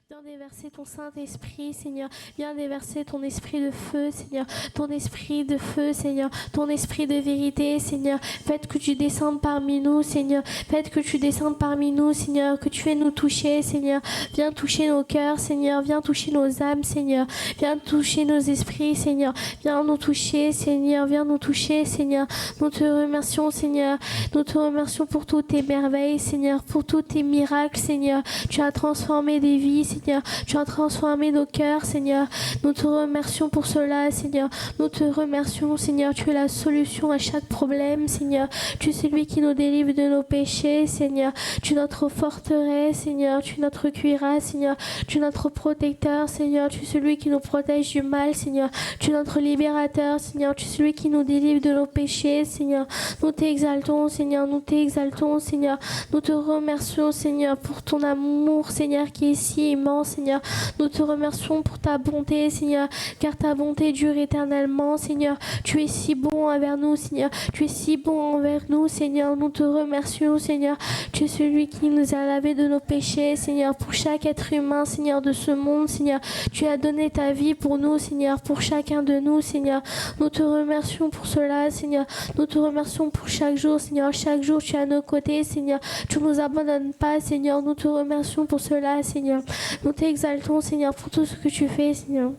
Viens déverser ton Saint-Esprit, Seigneur. Viens déverser ton esprit de feu, Seigneur. Ton esprit de feu, Seigneur. Ton esprit de vérité, Seigneur. Faites que tu descendes parmi nous, Seigneur. Faites que tu descendes parmi nous, Seigneur. Que tu viennes nous toucher, Seigneur. Viens toucher nos cœurs, Seigneur. Viens toucher nos âmes, Seigneur. Viens toucher nos esprits, Seigneur. Viens nous toucher, Seigneur. Viens nous toucher, Seigneur. Nous te remercions, Seigneur. Nous te remercions pour toutes tes merveilles, Seigneur. Pour tous tes miracles, Seigneur. Tu as transformé des vies, Seigneur. Tu as transformé nos cœurs, Seigneur. Nous te remercions pour cela, Seigneur. Nous te remercions, Seigneur. Tu es la solution à chaque problème, Seigneur. Tu es celui qui nous délivre de nos péchés, Seigneur. Tu es notre forteresse, Seigneur. Tu es notre cuirasse, Seigneur. Tu es notre protecteur, Seigneur. Tu es celui qui nous protège du mal, Seigneur. Tu es notre libérateur, Seigneur. Tu es celui qui nous délivre de nos péchés, Seigneur. Nous t'exaltons, Seigneur. Nous t'exaltons, Seigneur. Nous te remercions, Seigneur, pour ton amour, Seigneur, qui est si immense, Seigneur. Nous te remercions pour ta bonté, Seigneur, car ta bonté dure éternellement, Seigneur. Tu es si bon envers nous, Seigneur. Tu es si bon envers nous, Seigneur. Nous te remercions, Seigneur. Tu es celui qui nous a lavé de nos péchés, Seigneur. Pour chaque être humain, Seigneur, de ce monde, Seigneur. Tu as donné ta vie pour nous, Seigneur, pour chacun de nous, Seigneur. Nous te remercions pour cela, Seigneur. Nous te remercions pour chaque jour, Seigneur. Chaque jour, tu es à nos côtés, Seigneur. Tu ne nous abandonnes pas, Seigneur. Nous te remercions pour cela, Seigneur. Nous t'exaltons, Seigneur, pour tout ce que tu fais, Seigneur.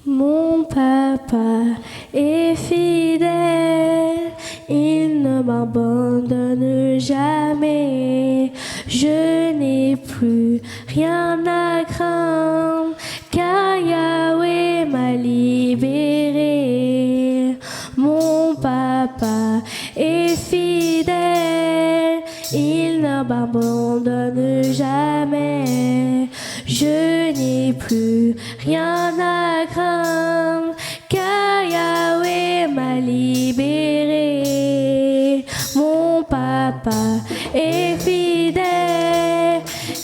Mon papa est fidèle, il ne m'abandonne jamais. Je n'ai plus rien à craindre, car Yahweh m'a libéré. Mon papa est fidèle, il ne m'abandonne jamais. Je n'ai plus rien à craindre, car Yahweh m'a libéré. Mon papa est fidèle,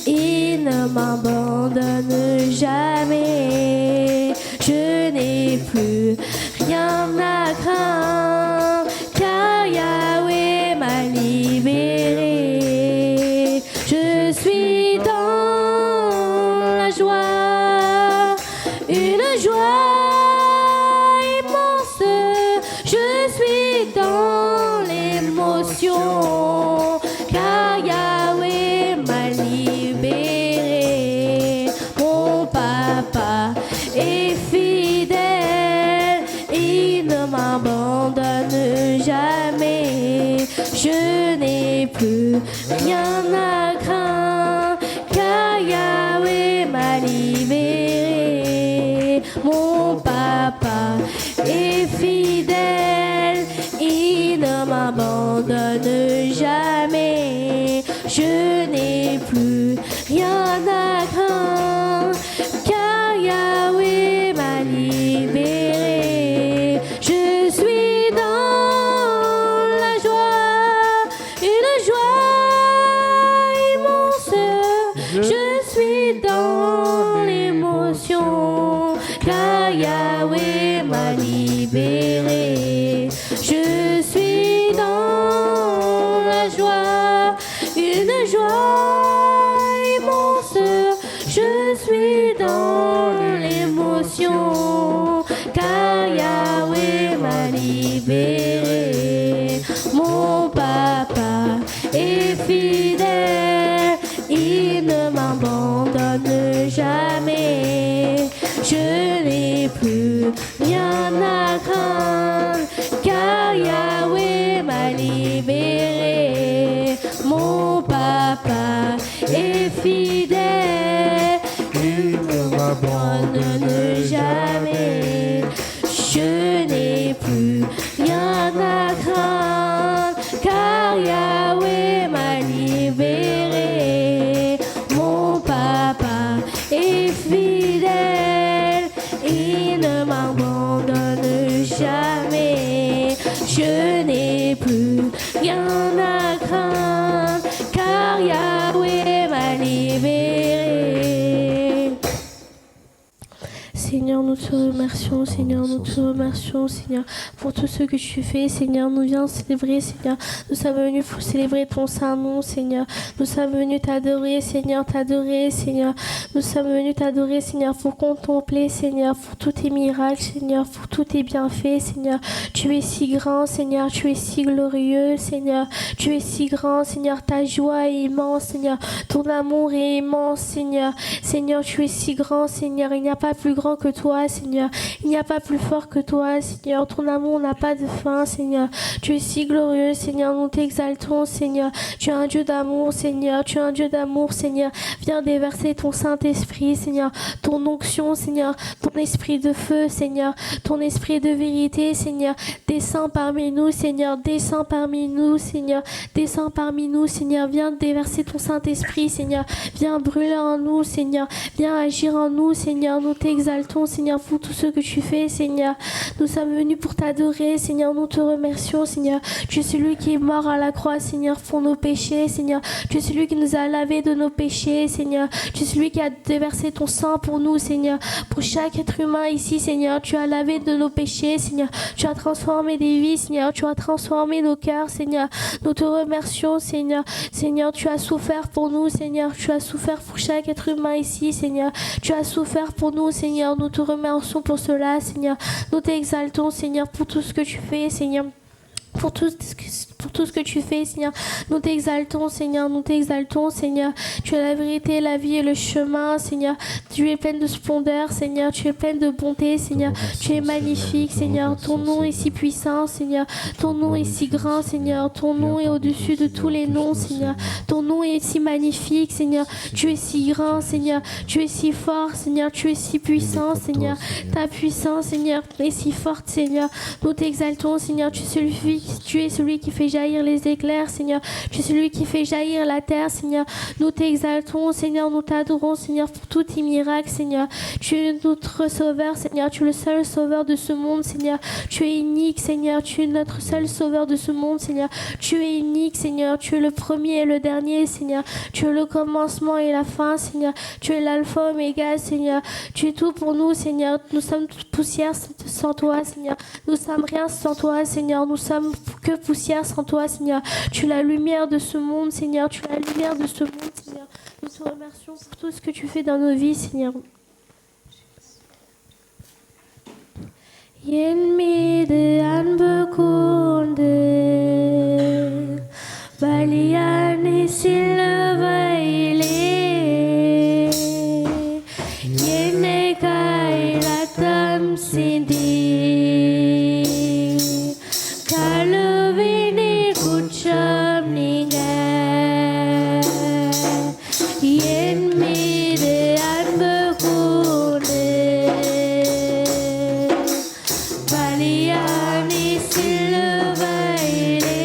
il ne m'abandonne jamais. Je n'ai plus rien à craindre, car Yahweh m'a libéré. Je suis dans la joie, une joie immense. Je suis dans l'émotion, car Yahweh m'a libéré. Mon papa est fidèle, il ne m'abandonne jamais. Je n'ai plus rien à craindre, car Yahweh m'a libéré. Mon papa est fidèle, il ne m'abandonne jamais. Je n'ai plus rien à craindre, car Yahweh m'a libéré. Je suis dans la joie, une joie immense. Je suis dans l'émotion, car Yahweh m'a libéré. Je suis dans la joie, une joie immense. Je suis dans l'émotion, car Yahweh m'a libéré. Mon papa est fidèle, il ne m'abandonne jamais. Je n'ai plus rien à craindre, car Yahweh m'a libéré. Mon papa est fidèle, il ne m'abandonne jamais. Je n'ai plus rien à craindre, car Yahweh m'a libéré. Mon papa est fidèle, il ne m'abandonne jamais. Je n'ai plus rien à craindre, car Yahweh m'a libéré. nous te remercions, Seigneur, nous te remercions, Seigneur, pour tout ce que tu fais, Seigneur. Nous venons célébrer, Seigneur. Nous sommes venus pour célébrer ton saint nom, Seigneur. Nous sommes venus t'adorer, Seigneur, t'adorer, Seigneur. Nous sommes venus t'adorer, Seigneur, pour contempler, Seigneur, pour tous tes miracles, Seigneur, pour tous tes bienfaits, Seigneur. Tu es si grand, Seigneur, tu es si glorieux, Seigneur. Tu es si grand, Seigneur, ta joie est immense, Seigneur. Ton amour est immense, Seigneur. Seigneur, tu es si grand, Seigneur. Il n'y a pas plus grand que toi, Seigneur. Il n'y a pas plus fort que toi, Seigneur. Ton amour n'a pas de fin, Seigneur. Tu es si glorieux, Seigneur. Nous t'exaltons, Seigneur. Tu es un Dieu d'amour, Seigneur. Tu es un Dieu d'amour, Seigneur. Viens déverser ton Saint-Esprit, Seigneur. Ton onction, Seigneur. Ton esprit de feu, Seigneur. Ton esprit de vérité, Seigneur. Descends parmi nous, Seigneur. Descends parmi nous, Seigneur. Descends parmi nous, Seigneur. Viens déverser ton Saint-Esprit, Seigneur. Viens brûler en nous, Seigneur. Viens agir en nous, Seigneur. Nous t'exaltons, Seigneur, pour tout ce que tu fais, Seigneur. Nous sommes venus pour t'adorer, Seigneur. Nous te remercions, Seigneur. Tu es celui qui est mort à la croix, Seigneur, pour nos péchés, Seigneur. Tu es celui qui nous a lavés de nos péchés, Seigneur. Tu es celui qui a déversé ton sang pour nous, Seigneur. Pour chaque être humain ici, Seigneur, tu as lavé de nos péchés, Seigneur. Tu as transformé des vies, Seigneur. Tu as transformé nos cœurs, Seigneur. Nous te remercions, Seigneur. Seigneur, tu as souffert pour nous, Seigneur. Tu as souffert pour chaque être humain ici, Seigneur. Tu as souffert pour nous, Seigneur. Nous te remercions pour cela, Seigneur. Nous t'exaltons, Seigneur, pour tout ce que tu fais, Seigneur. Pour tout ce que tu fais, Seigneur. Nous t'exaltons, Seigneur. Nous t'exaltons, Seigneur. Tu es la vérité, la vie et le chemin, Seigneur. Tu es pleine de splendeur, Seigneur. Tu es pleine de bonté, Seigneur. Tu es magnifique, Seigneur. Ton nom est si puissant, Seigneur. Ton nom est si grand, Seigneur. Ton nom est au-dessus de tous les noms, Seigneur. Ton nom est si magnifique, Seigneur. Tu es si grand, Seigneur. Tu es si fort, Seigneur. Tu es si puissant, Seigneur. Ta puissance, Seigneur, est si forte, Seigneur. Nous t'exaltons, Seigneur. Tu es celui qui fait jaillir les éclairs, Seigneur. Tu es celui qui fait jaillir la terre, Seigneur. Nous t'exaltons, Seigneur. Nous t'adorons, Seigneur, pour tous tes miracles, Seigneur. Tu es notre sauveur, Seigneur. Tu es le seul sauveur de ce monde, Seigneur. Tu es unique, Seigneur. Tu es notre seul sauveur de ce monde, Seigneur. Tu es unique, Seigneur. Tu es le premier et le dernier, Seigneur. Tu es le commencement et la fin, Seigneur. Tu es l'alpha oméga, Seigneur. Tu es tout pour nous, Seigneur. Nous sommes toute poussière sans toi, Seigneur. Nous sommes rien sans toi, Seigneur. Nous sommes que poussière sans toi, Seigneur. Tu es la lumière de ce monde, Seigneur. Tu es la lumière de ce monde, Seigneur. Nous te remercions pour tout ce que tu fais dans nos vies, Seigneur. என் மீது அன்பு கூர்ந்து பலியான சிலுவையிலே என்னைக்காய் ரத்தம் சிந்தி கழுவினீர் குற்றம் நீங்க என் மீது அன்பு கூர்ந்து பலியானி சிலுவையிலே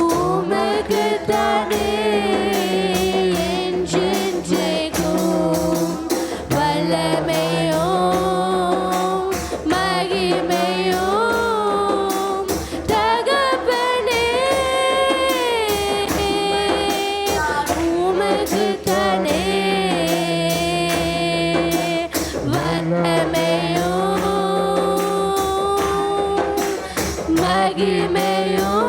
உமக்குத்தானே என்றென்றைக்கும் வல்லமையும் மகிமையும் தகப்பனே உமக்குத்தானே வல்லமையும் மகிமையும்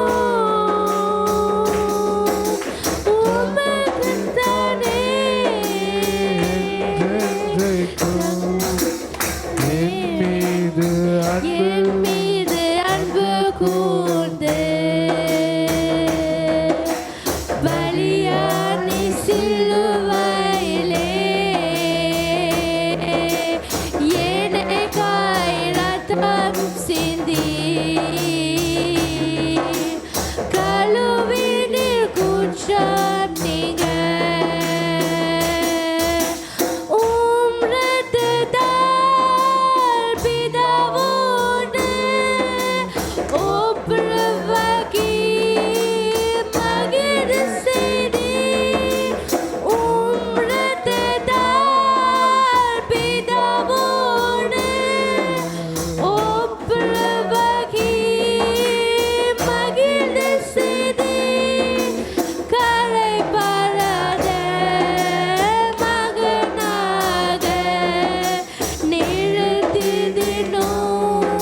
உமக்குத்தானே என் மீது அன்பு கூர்ந்து பலியானி சிலுவையிலே எனக்காய் ரத்தம் சிந்தி கழுவினீர் குற்றம் நீங்க உம் இரத்தத்தால் பிதாவோடு ஒப்புரவாக்கி மகிழ செய்தீர். உம் இரத்தத்தால் பிதாவோடு ஒப்புரவாக்கி மகிழ செய்தீர். கரைபடாத மகனாக நிறுத்தி தினம்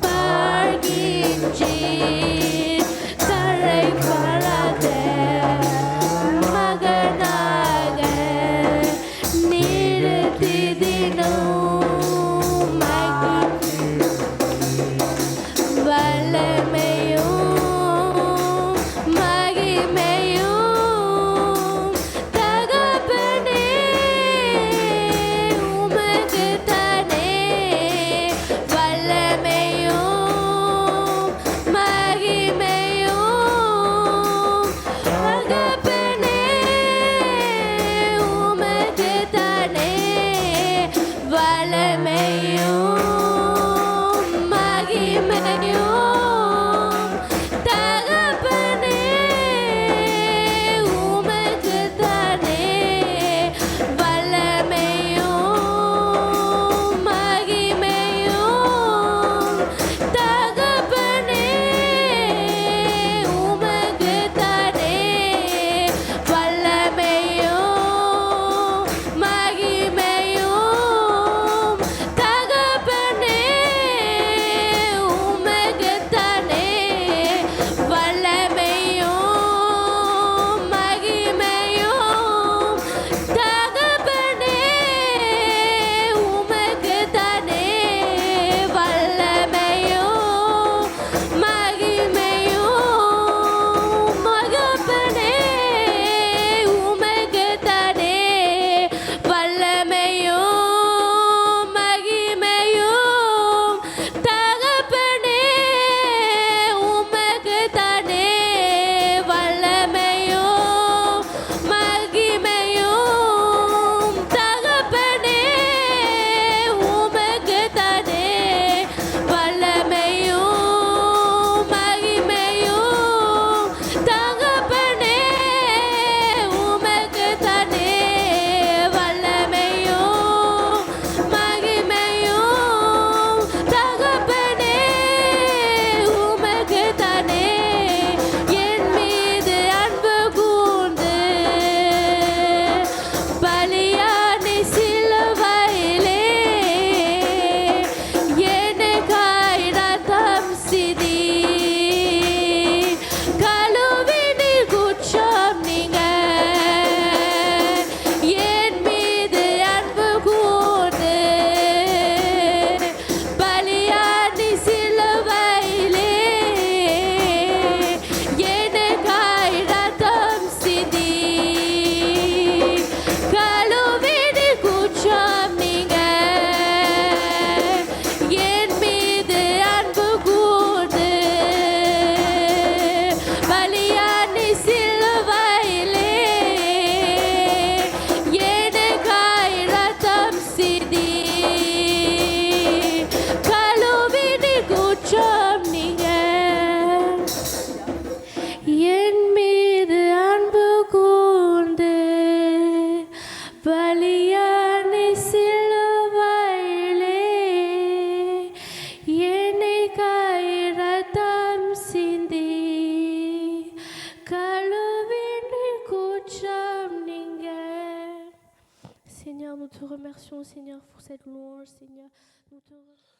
பார்க்கின்றீர். கரைபடாத மகனாக நிறுத்தி தினம் வல்லமையும் மகிமையும் தகப்பனே உமக்குத்தானே வல்லமையும் மகிமையும் te remercions, Seigneur, pour cette louange, Seigneur. Nous te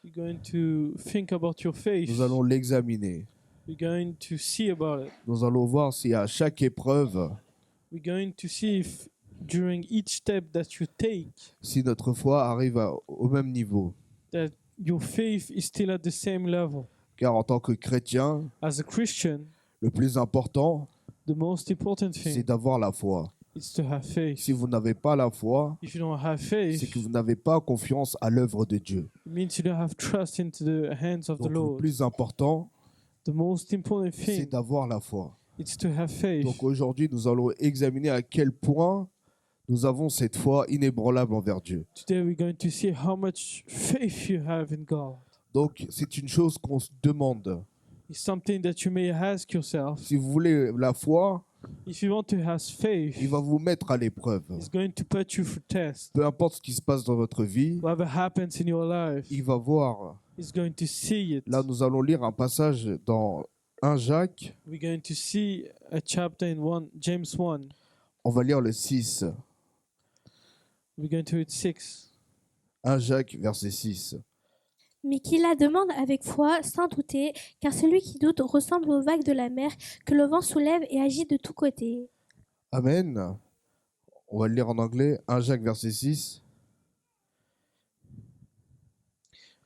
You're going to think about your faith. Nous allons l'examiner. We're going to see about it. Nous allons voir si à chaque épreuve, We're going to see if during each step that you take, si notre foi arrive au même niveau. that your faith is still at the same level. Car en tant que chrétien, As a Christian, le plus important, the most important c'est thing d'avoir la foi. is to have faith. Si vous n'avez pas la foi, If you don't have c'est faith, que vous n'avez pas confiance à l'œuvre de Dieu. it means you don't have trust into the hands of the Donc le Lord. plus important, The most important c'est thing d'avoir la foi. is to have faith. Donc aujourd'hui, nous allons examiner à quel point nous avons cette foi inébranlable envers Dieu. Today we're going to see how much faith you have in God. Donc c'est une chose qu'on se demande. It's something that you may ask yourself. Si vous voulez la foi, If you want to have faith, il va vous mettre à l'épreuve. it's going to put you through test. Peu importe ce qui se passe dans votre vie, Whatever happens in your life, il va voir. it's going to see it. Là, nous allons lire un passage dans 1 Jacques. We're going to see a chapter in James 1. On va lire le 6. We're going to read 6. 1 Jacques, verset 6. Mais qu'il la demande avec foi, sans douter, car celui qui doute ressemble aux vagues de la mer que le vent soulève et agite de tous côtés. Amen. On va le lire en anglais. 1 Jacques, verset 6.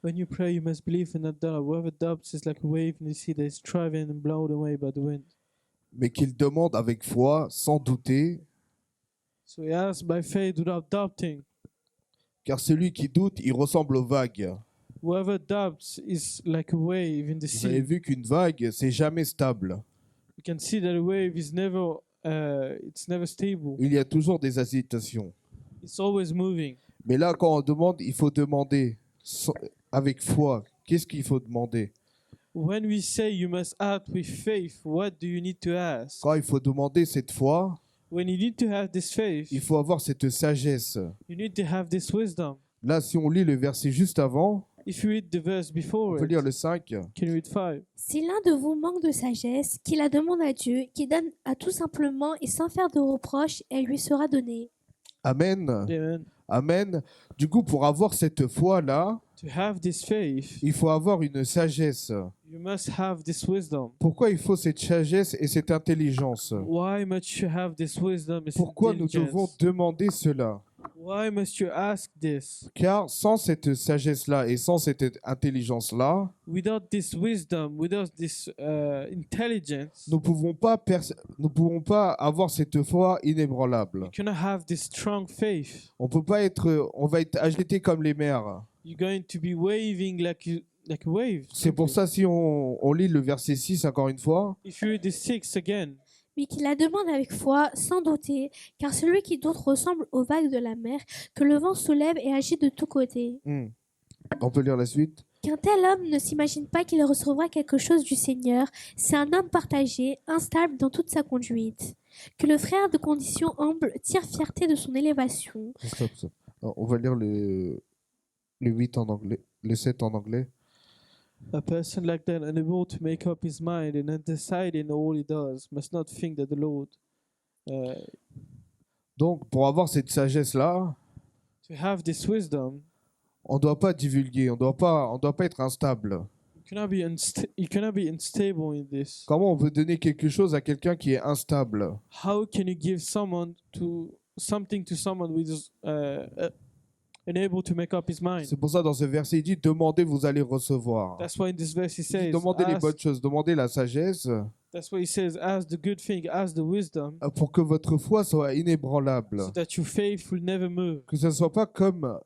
When you pray, you must believe and not doubt. Whoever doubts is like a wave in the sea that is driven and blown away by the wind. Mais qu'il demande avec foi, sans douter, So he asks by faith without doubting. car celui qui doute, il ressemble aux vagues. Whoever doubts is like a wave in the Vous avez sea. vu qu'une vague, c'est jamais stable. You can see that a wave is never, it's never stable. Il y a toujours des hésitations. It's always moving. Mais là, quand on demande, il faut demander avec foi. Qu'est-ce qu'il faut demander? When we say you must act with faith, what do you need to ask? Quand il faut demander cette foi, When you need to have this faith, il faut avoir cette sagesse. you need to have this wisdom. Là, si on lit le verset juste avant, If you read the verse on before peut it, lire le 5. can you read 5? Si l'un de vous manque de sagesse, qu'il la demande à Dieu, qui donne à tout simplement et sans faire de reproche, elle lui sera donnée. Amen. Amen. Amen. Du coup, pour avoir cette foi-là, To have this faith, il faut avoir une sagesse. you must have this wisdom. Pourquoi il faut cette sagesse et cette intelligence? Why must you have this wisdom and Pourquoi nous devons intelligence? demander cela? Why must you ask this? Car sans cette sagesse-là et sans cette intelligence-là, Without this wisdom, without this intelligence, nous ne pouvons pas avoir cette foi inébranlable. you cannot have this strong faith. On va être agité comme les mers. You're going to be waving like a wave. C'est pour ça, si on lit le verset 6 encore une fois, If you read the 6 again, Mais qu'il la demande avec foi, sans douter, car celui qui doute ressemble aux vagues de la mer que le vent soulève et agite de tous côtés. on peut lire la suite. Qu'un tel homme ne s'imagine pas qu'il recevra quelque chose du Seigneur, c'est un homme partagé, instable dans toute sa conduite. Que le frère de condition humble tire fierté de son élévation. Stop. Alors, on va lire le 8 en anglais, le 7 en anglais. a person like that, unable to make up his mind and undecided in all he does, must not think that the Lord, Donc, pour avoir cette sagesse-là, to have this wisdom, on ne doit pas divulguer, on ne doit pas être instable. you cannot be unstable in this. Comment on peut donner quelque chose à quelqu'un qui est instable? How can you give something to someone who is unable to make up his mind? C'est pour ça, dans ce verset, il dit, demandez, vous allez recevoir. That's why in this verse he Il dit, says, demandez les ask, bonnes choses, demandez la sagesse, that's why he says, ask the good thing, ask the wisdom, pour que votre foi soit inébranlable. so that your faith will never move. Que ce ne soit pas comme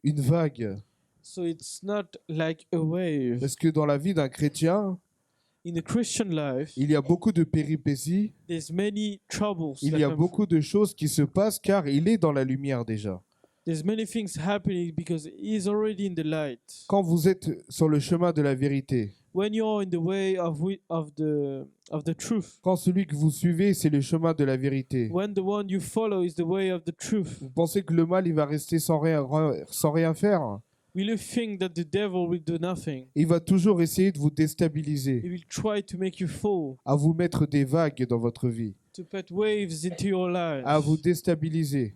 une vague. So it's not like a wave. Parce que dans la vie d'un chrétien, In the Christian life, il y a beaucoup de péripéties, there's many troubles. il that y a come beaucoup de choses qui se passent car il est dans la lumière déjà. There's many things happening because he is already in the light. Quand vous êtes sur le chemin de la vérité, When you're in the way of the truth, quand celui que vous suivez, c'est le chemin de la vérité, when the one you follow is the way of the truth, vous pensez que le mal, il va rester sans rien faire? will you think that the devil will do nothing? Il va toujours essayer de vous He déstabiliser, will try to make you fall, à vous mettre des vagues dans votre vie, to put waves into your à vous lives, déstabiliser.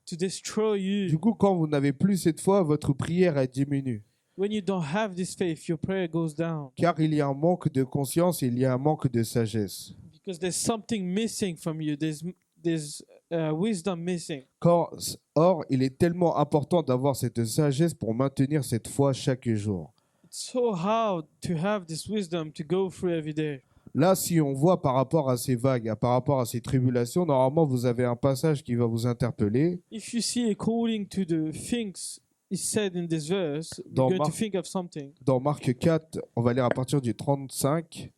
to destroy you. Du coup, quand vous n'avez plus cette foi, votre prière elle diminue. When you don't have this faith, your prayer goes down Car il y a un manque de conscience, il y a un manque de sagesse. because there's something missing from you. There's wisdom missing. Or, il est tellement important d'avoir cette sagesse pour maintenir cette foi chaque jour. It's so hard to have this wisdom to go through every day. Là, si on voit par rapport à ces vagues, par rapport à ces tribulations, normalement, vous avez un passage qui va vous interpeller. If you see according to the things is said in this verse, Dans we're going to Marc- think of something. Dans Marc 4, on va lire à partir du 35.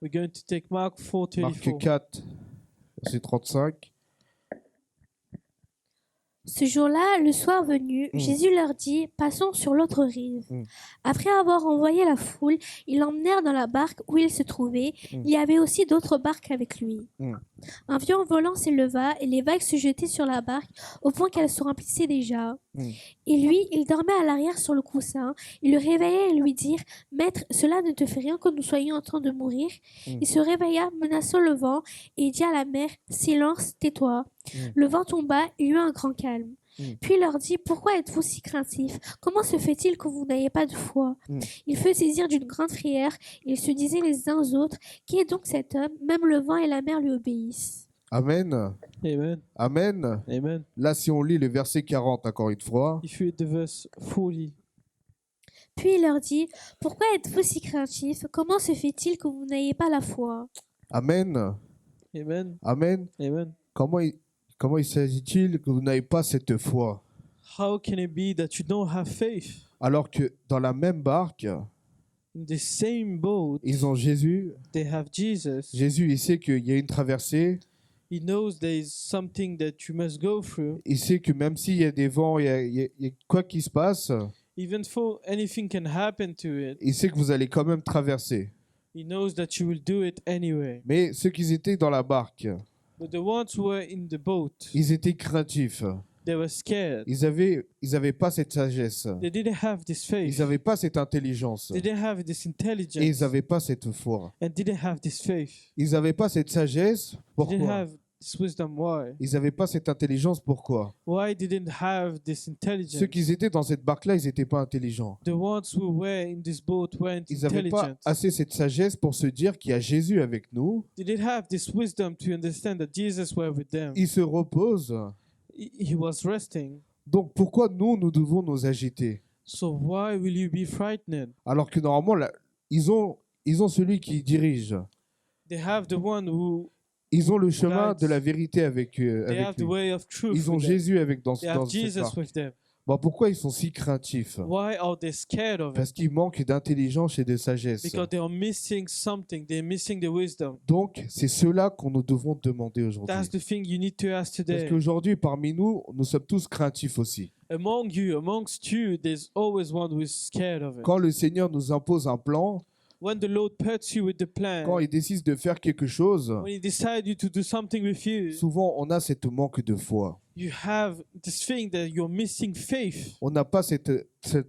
We're going to take Mark Marc 4:34. 4, verset 35. Ce jour-là, le soir venu, Mm. Jésus leur dit, passons sur l'autre rive. Mm. Après avoir envoyé la foule, ils l'emmenèrent dans la barque où il se trouvait. Mm. Il y avait aussi d'autres barques avec lui. Mm. Un violent volant s'éleva et les vagues se jetaient sur la barque au point qu'elle se remplissait déjà. Mm. Et lui, il dormait à l'arrière sur le coussin. Il le réveillait et lui dirent, Maître, cela ne te fait rien que nous soyons en train de mourir? Mm. Il se réveilla, menaçant le vent, et dit à la mer, Silence, tais-toi. Mm. Le vent tomba, il y eut un grand calme. Mm. Puis il leur dit, Pourquoi êtes-vous si craintifs? Comment se fait-il que vous n'ayez pas de foi? Mm. Il fut saisir d'une grande frayeur, et ils se disaient les uns aux autres, Qui est donc cet homme? Même le vent et la mer lui obéissent. Amen. Amen. Amen. Amen. Là, si on lit le verset 40, encore une fois. If you read the verse 40, Puis il leur dit, Pourquoi êtes-vous si craintifs? Comment se fait-il que vous n'ayez pas la foi? Amen. Amen. Amen. Amen. Comment il s'agit-il que vous n'avez pas cette foi? How can it be that you don't have faith? Alors que dans la même barque, In the same boat, ils ont Jésus. they have Jesus. Jésus, il sait qu'il y a une traversée. He knows there is something that you must go through. Il sait que même s'il y a des vents, il y a quoi qui se passe, Even though anything can happen to it, il sait que vous allez quand même traverser. he knows that you will do it anyway. Mais ceux qui étaient dans la barque, But the ones who were in the boat, ils étaient craintifs. they were scared. Ils avaient pas cette sagesse. They didn't have this faith. Ils n'avaient pas cette intelligence. They didn't have this Et ils intelligence. n'avaient pas cette foi. And didn't have this faith. Ils n'avaient pas cette sagesse. They didn't Pourquoi? have this wisdom. Why? Ils n'avaient pas cette intelligence. Pourquoi? Why didn't have this intelligence? Ceux qui étaient dans cette barque-là, ils n'étaient pas intelligents. The ones who were in this boat weren't Ils n'avaient pas intelligent. assez cette sagesse pour se dire qu'il y a Jésus avec nous. They didn't have this wisdom to understand that Jesus were with them. Ils se reposent. He was resting. Donc pourquoi nous devons nous agiter? So why will you be frightened? Alors que normalement, là, ils ont celui qui dirige. They have the one who Ils ont le chemin Guides. de la vérité avec they have avec the lui. way of truth. Ils ont with them. Jésus avec dans They have cette Jesus barque. with them. Bon, pourquoi ils sont si craintifs? Why are they scared of it? Parce qu'ils manquent d'intelligence et de sagesse. Because they are missing something. They're missing the wisdom. Donc, c'est cela qu'on nous devons demander aujourd'hui. That's the thing you need to ask Parce today. qu'aujourd'hui, parmi nous, nous sommes tous craintifs aussi. Among you, amongst you, there's always one who is scared of it. Quand le Seigneur nous impose un plan, When the Lord puts you with the plan, quand il décide de faire quelque chose, when He decides you to do something with you, souvent on a cette manque de foi. you have this thing that you're missing faith. On n'a pas cette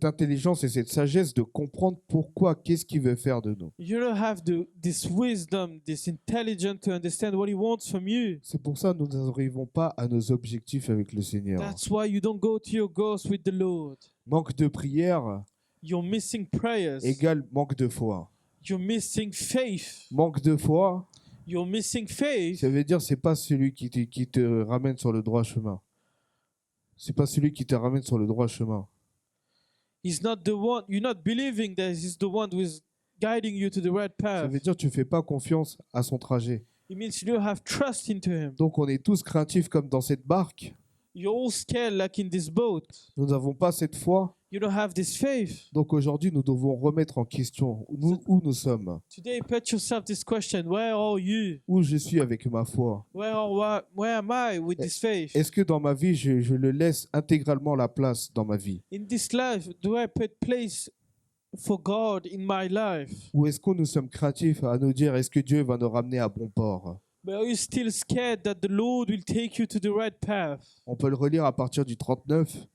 intelligence et cette sagesse de comprendre pourquoi, qu'est-ce qu'il veut faire de nous. You don't have this wisdom, this intelligence to understand what He wants from you. C'est pour ça que nous n'arrivons pas à nos objectifs avec le Seigneur. That's why you don't go to your goals with the Lord. Manque de prière You're missing prayers. égale manque de foi. You're missing faith. Manque de foi, You're missing faith. ça veut dire c'est pas celui qui te ramène sur le droit chemin. C'est pas celui qui te ramène sur le droit chemin. He's not the one. You're not believing that He's the one who is guiding you to the right Ça path. veut dire que tu fais pas confiance à son trajet. It means you don't have trust into Him. Donc on est tous craintifs comme dans cette barque. You're all scared like in this boat. Nous n'avons pas cette foi. You don't have this faith. Donc aujourd'hui, nous devons remettre en question où nous sommes. Today, put yourself this question: where are you? Où je suis avec ma foi. Where am I with this faith? Est-ce que dans ma vie, je le laisse intégralement la place dans ma vie? In this life, do I put place for God in my life? Ou est-ce que nous sommes craintifs à nous dire, est-ce que Dieu va nous ramener à bon port? But are you still scared that the Lord will take you to the right path? On peut le relire à partir du 39.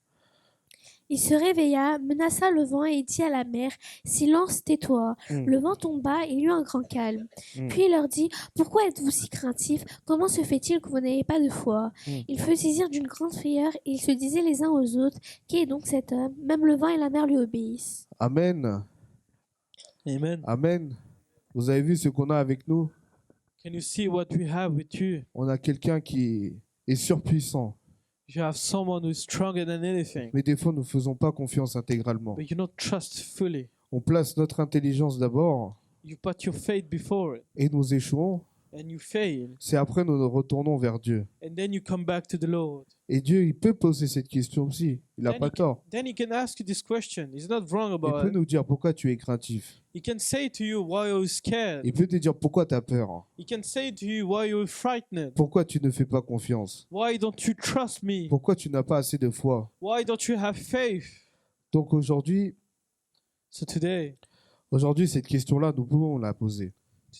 Il se réveilla, menaça le vent et dit à la mer, « Silence, tais-toi. » Mm. Le vent tomba et il y eut un grand calme. Mm. Puis il leur dit, « Pourquoi êtes-vous si craintifs? Comment se fait-il que vous n'ayez pas de foi ?» Mm. Ils furent saisir d'une grande frayeur et ils se disaient les uns aux autres, « Qui est donc cet homme? Même le vent et la mer lui obéissent. » Amen. Amen. Amen. Vous avez vu ce qu'on a avec nous? Can you see what we have with you? On a quelqu'un qui est surpuissant. You have someone who's stronger than anything, Mais des fois, nous ne faisons pas confiance intégralement. but you don't trust fully. On place notre intelligence d'abord You put your faith before it, et nous échouons. and you fail, C'est après nous nous retournons vers Dieu. and then you come back to the Lord. Et Dieu, il peut poser cette question aussi. Il n'a Then pas he tort. Then He can ask you this question. He's not wrong Il about peut it. nous dire pourquoi tu es craintif. He can say to you why you're scared. Il peut te dire pourquoi tu as peur. He can say to you why you're frightened. Pourquoi tu ne fais pas confiance. Why don't you trust me? Pourquoi tu n'as pas assez de foi. Why don't you have faith? Donc aujourd'hui, So today, cette question-là, nous pouvons la poser.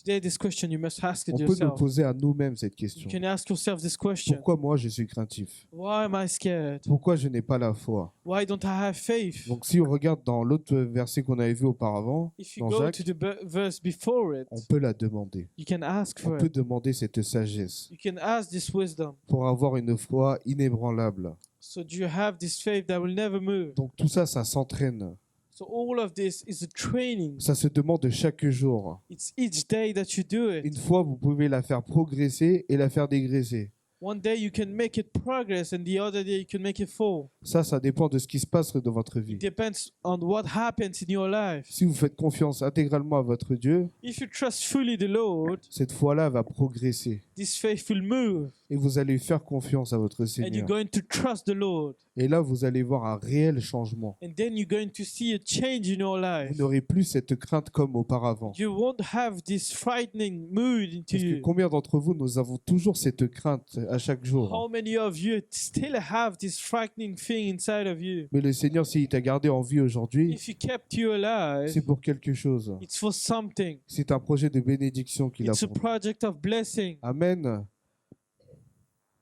this question you must ask it On peut nous yourself. poser à nous-mêmes cette You question. can ask yourself this question. Pourquoi moi je suis craintif? Why am I scared? Pourquoi je n'ai pas la foi? Why don't I have faith? Donc si on regarde dans l'autre verset qu'on avait vu auparavant, If you dans go Jacques, to the verse before it, on peut la demander. you can ask On for peut it. demander cette sagesse You can ask this wisdom. pour avoir une foi inébranlable. So do you have this faith that will never move? Donc tout ça, ça s'entraîne. So all of this is a training. Ça se demande chaque jour. It's each day that you do Une it. fois, vous pouvez la faire progresser et la faire dégraisser. One day you can make it progress, and the other day you can make it fall. Ça dépend de ce qui se passe dans votre vie. It depends on what happens in your life. Si vous faites confiance intégralement à votre Dieu, If you trust fully the Lord, cette foi-là va progresser. this faith will move, Et vous allez faire confiance à votre and you're Seigneur. going to trust the Lord. Et là, vous allez voir un réel changement. And then you're going to see a change in your Vous life. n'aurez plus cette crainte comme auparavant. You won't have this frightening mood into Parce que you. combien d'entre vous, nous avons toujours cette crainte à chaque jour. How many of you still have this frightening thing inside of you? Mais le Seigneur, s'il t'a gardé en vie aujourd'hui, If He kept you alive, c'est pour quelque chose. it's for something. C'est un projet de bénédiction qu'il a It's a pour nous. project of blessing. Amen.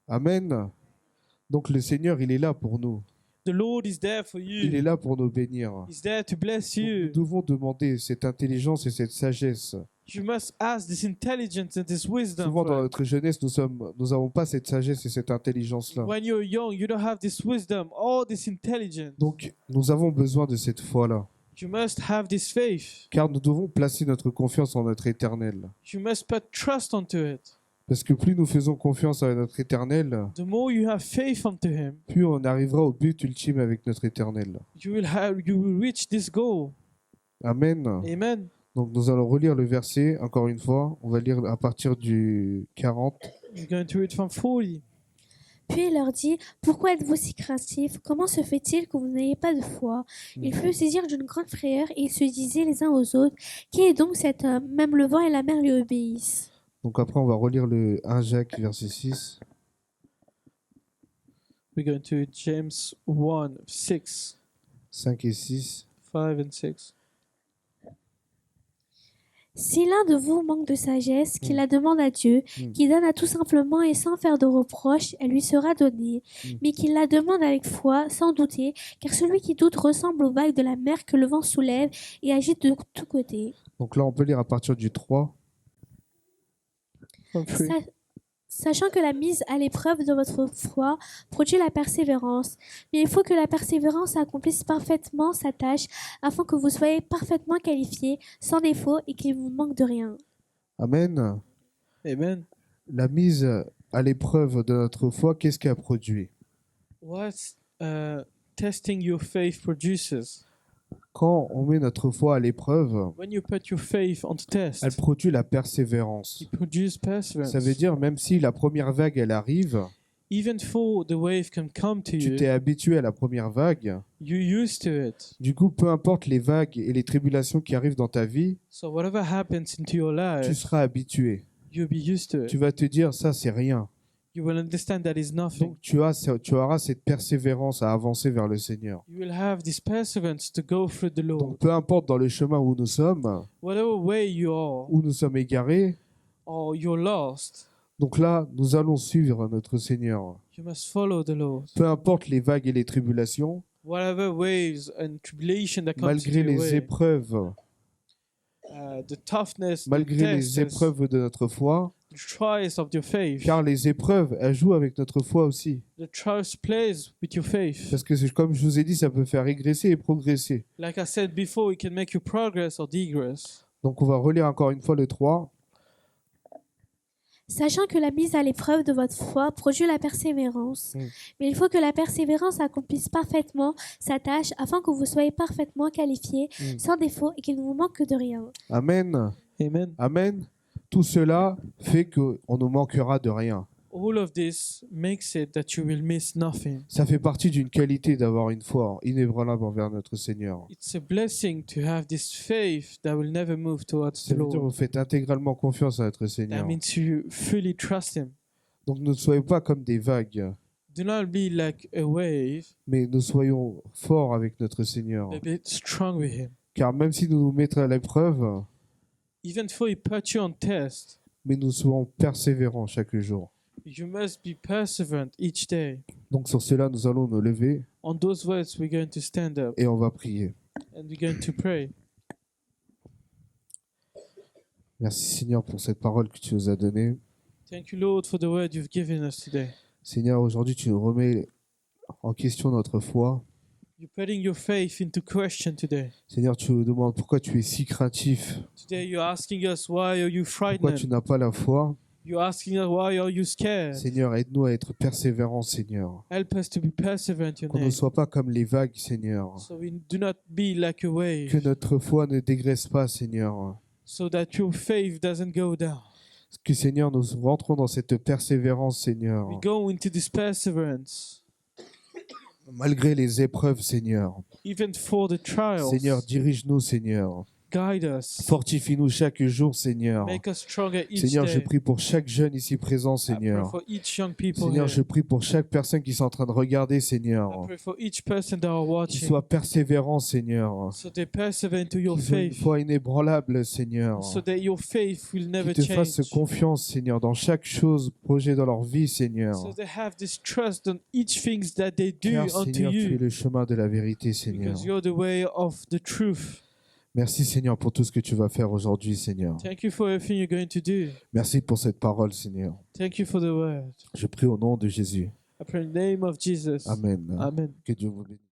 Amen. Donc le Seigneur, il est là pour nous. The Lord is there for Il est you. là pour nous bénir. Donc, He's there to bless nous you. devons demander cette intelligence et cette sagesse. You must ask this intelligence and this wisdom. Souvent dans for it. notre jeunesse, nous n'avons pas cette sagesse et cette intelligence-là. When you're young, you don't have this wisdom or this intelligence. Donc nous avons besoin de cette foi-là. You must have this faith. Car nous devons placer notre confiance en notre éternel. You must put trust onto it. Parce que plus nous faisons confiance à notre éternel, The more you have faith onto Him, plus on arrivera au but ultime avec notre éternel. you will reach this goal. Amen. Amen. Donc nous allons relire le verset, encore une fois. On va lire à partir du 40. You're going to read from 40. Puis il leur dit, « Pourquoi êtes-vous si craintifs? Comment se fait-il que vous n'ayez pas de foi? » Ils furent saisir d'une grande frayeur et ils se disaient les uns aux autres, « Qui est donc cet homme? Même le vent et la mer lui obéissent. » Donc après, on va relire le 1 Jacques, verset 6. We're going to James 1, 6, 5 et 6. 5 and 6. Si l'un de vous manque de sagesse, qu'il la demande à Dieu, qui donne à tout simplement et sans faire de reproche, elle lui sera donnée. Mais qu'il la demande avec foi, sans douter, car celui qui doute ressemble aux vagues de la mer que le vent soulève et agite de tous côtés. Donc là, on peut lire à partir du 3. From 3. Sachant que la mise à l'épreuve de votre foi produit la persévérance. Mais il faut que la persévérance accomplisse parfaitement sa tâche afin que vous soyez parfaitement qualifiés, sans défaut et qu'il vous manque de rien. Amen. Amen. La mise à l'épreuve de notre foi, qu'est-ce qu'elle produit? What testing your faith produces? Quand on met notre foi à l'épreuve, When you put your faith on the test, elle produit la persévérance. it produces perseverance. Ça veut dire, même si la première vague, elle arrive, Even though the wave can come to tu you, t'es habitué à la première vague. you're used to it. Du coup, peu importe les vagues et les tribulations qui arrivent dans ta vie, So whatever happens into your tu life, seras habitué. you'll be used to Tu it. vas te dire, ça, c'est rien. You will understand that is nothing. Donc, tu auras cette persévérance à avancer vers le Seigneur. You will have this perseverance to go through the Lord. Donc, peu importe dans le chemin où nous sommes, Whatever way you are, où nous sommes égarés, or you're lost, donc là, nous allons suivre notre Seigneur. you must follow the Lord. Peu importe les vagues et les tribulations, whatever waves and tribulation that comes malgré your les way, épreuves, the toughness, the malgré les tests, épreuves de notre foi, the trials of your faith. car les épreuves, elles jouent avec notre foi aussi. The trials plays with your faith. Parce que comme je vous ai dit, ça peut faire régresser et progresser. Like I said before, it can make you progress or digress. Donc on va relire encore une fois le 3. Sachant que la mise à l'épreuve de votre foi produit la persévérance. Mm. Mais il faut que la persévérance accomplisse parfaitement sa tâche afin que vous soyez parfaitement qualifiés, Mm. sans défaut et qu'il ne vous manque de rien. Amen. Amen. Amen. Tout cela fait qu'on ne manquera de rien. All of this makes it that you will miss nothing. Ça fait partie d'une qualité d'avoir une foi inébranlable envers notre Seigneur. It's a blessing to have this faith that will never move towards Ça the veut dire que vous Lord. faites intégralement confiance à notre That Seigneur. means you fully trust Him. Donc ne soyez pas comme des vagues, Do not be like a wave, mais nous soyons forts avec notre Seigneur. but be strong with Him. Car même si nous nous mettons à l'épreuve, Even though He put you on test, mais nous serons persévérants chaque jour. you must be perseverant each day. Donc sur cela, nous allons nous lever On those words, we're going to stand up et on va prier. and we're going to pray. Merci Seigneur pour cette parole que tu nous as donnée. Thank you, Lord, for the word you've given us today. Seigneur, aujourd'hui tu nous remets en question notre foi. You're putting your faith into question today. Seigneur, tu nous demandes pourquoi tu es si craintif, Today, you're asking us, why are you pourquoi tu frightened? n'as pas la foi. You're asking us, why are you scared? Seigneur, aide-nous à être persévérants, Seigneur. Help us to be perseverant, your Qu'on ne name, soit pas comme les vagues, Seigneur. so we do not be like a Que wave, notre foi ne dégraisse pas, Seigneur. so that your faith doesn't go down. Que, Seigneur, nous rentrons dans cette persévérance, Seigneur. We go into this perseverance, Malgré les épreuves, Seigneur. even for the trials. Seigneur, dirige-nous, Seigneur. Guide us, Fortifie-nous chaque jour, Seigneur. make us stronger each Seigneur, je day. prie pour chaque jeune ici présent, I pray Seigneur. for each young people Seigneur, je here. prie pour chaque personne qui est en train de regarder, I Seigneur. pray for each person that are Qu'ils watching, soient persévérants, Seigneur. so they persevere into your Qu'ils aient une faith, foi inébranlable, Seigneur. so that your faith will never Qu'ils te fassent change. confiance, Seigneur, dans chaque chose projet dans leur vie, Seigneur. So they have this trust on each things that they do Car, unto Seigneur, tu es you, le chemin de la vérité, Seigneur. because you're the way of the truth. Merci, Seigneur, pour tout ce que tu vas faire aujourd'hui, Seigneur. Thank you for everything you're going to do. Merci pour cette parole, Seigneur. Thank you for the word. Je prie au nom de Jésus. I pray in the name of Jesus. Amen. Amen. Que Dieu vous bénisse.